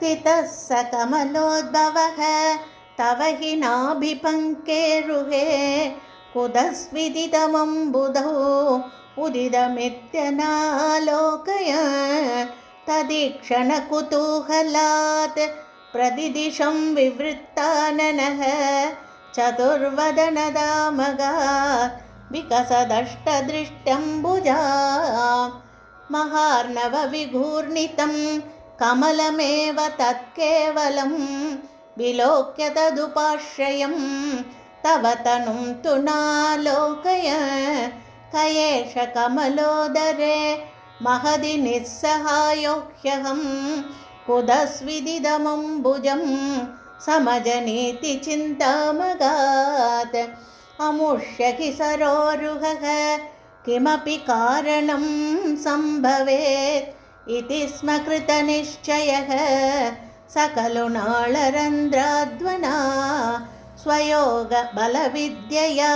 स्थितः स कमलोद्भवः तव हि नाभिपङ्केरुहे कुतस्विदितमम्बुधौ उदितमित्यनालोकय तदीक्षणकुतूहलात् प्रतिदिशं विवृत्ताननः चतुर्वदनदामगात् विकसदष्टदृष्ट्यम्बुजा महार्णवविघूर्णितं कमलमेव तत्केवलं विलोक्य तदुपाश्रयं तव तनुं तु नालोकय कयेष कमलोदरे महदि निस्सहायो ह्यहं कुतस्विदिदमम्बुजं समजनीति चिन्तामगात् अमुष्य हि सरोरुहः किमपि कारणं सम्भवेत् इति स्म कृतनिश्चयः स खलु नाळरन्ध्राध्वना स्वयोगबलविद्यया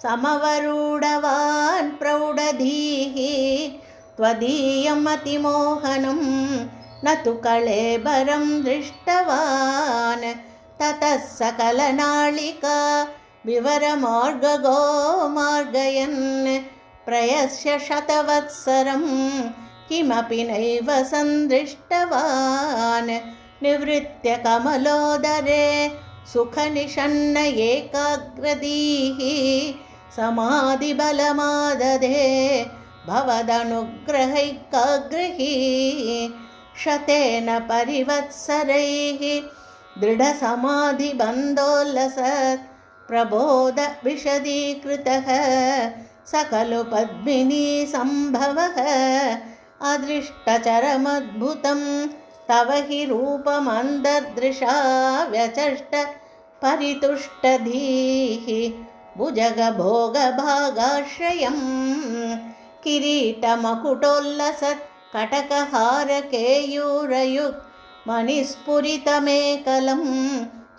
समवरूढवान् प्रौढधीः त्वदीयमतिमोहनं न तु कळेबरं दृष्टवान् ततः सकलनाळिका विवरमार्गगो मार्गयन् प्रयस्य शतवत्सरं किमपि नैव सन्दृष्टवान् निवृत्य कमलोदरे सुखनिषण्ण एकाग्रदीः समाधिबलमादधे भवदनुग्रहैकाग्रही शतेन परिवत्सरैः दृढसमाधिबन्धोल्लसत् प्रबोधविशदीकृतः स खलु पद्मिनी सम्भवः अदृष्टचरमद्भुतं तव हि रूपमन्तर्दृशा व्यचष्ट परितुष्टधीः भुजगभोगभागाश्रयं किरीटमकुटोल्लसत् कटकहारकेयूरयुक् मणिस्फुरितमेकलं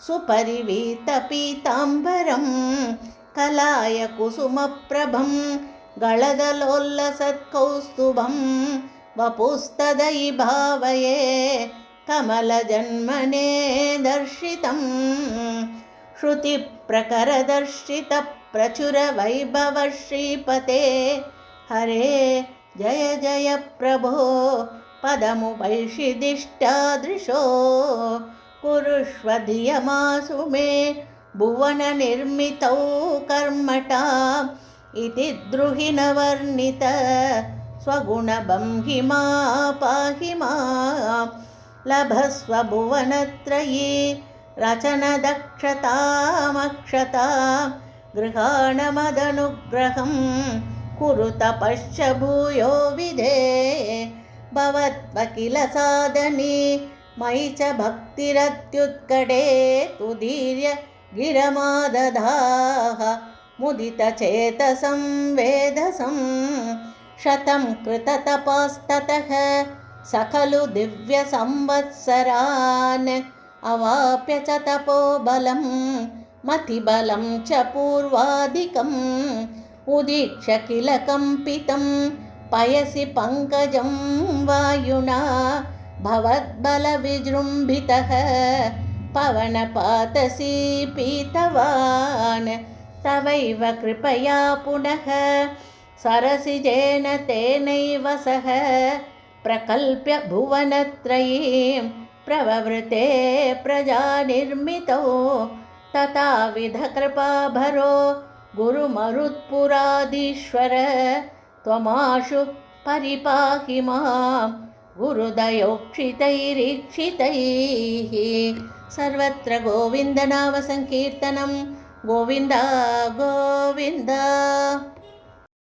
सुपरिवीतपीताम्बरं कलाय कुसुमप्रभं गळदलोल्लसत्कौस्तुभं वपुस्तदयि भावये कमलजन्मने दर्शितं श्रुतिप्रकरदर्शितप्रचुरवैभव श्रीपते हरे जय जय प्रभो पदमुपैषिदिष्टादृशो कुरुष्व धियमासु मे भुवननिर्मितौ कर्मटाम् इति द्रुहि न वर्णित स्वगुणबंहिमा पाहि मां लभस्व भुवनत्रयी रचनदक्षतामक्षतां गृहाणमदनुग्रहं कुरु तपश्च भूयो विधे भवद्वकिल साधने मयि च भक्तिरत्युत्कटे तुदीर्य गिरमादधाः मुदितचेतसं वेधसं शतं कृततपस्ततः स खलु दिव्यसंवत्सरान् अवाप्य च तपोबलं मतिबलं च पूर्वाधिकम् उदीक्ष्य किल कम्पितं पयसि पङ्कजं वायुना भवद्बलविजृम्भितः पवनपातसी पीतवान् तवैव कृपया पुनः सरसिजेन तेनैव सह प्रकल्प्य भुवनत्रयीं प्रववृते प्रजानिर्मितौ तथाविध कृपाभरो गुरुमरुत्पुराधीश्वर त्वमाशु परिपाहि मां गुरुदयोक्षितैरीक्षितैः सर्वत्र गोविन्दनामसङ्कीर्तनं गोविन्द गोविन्द।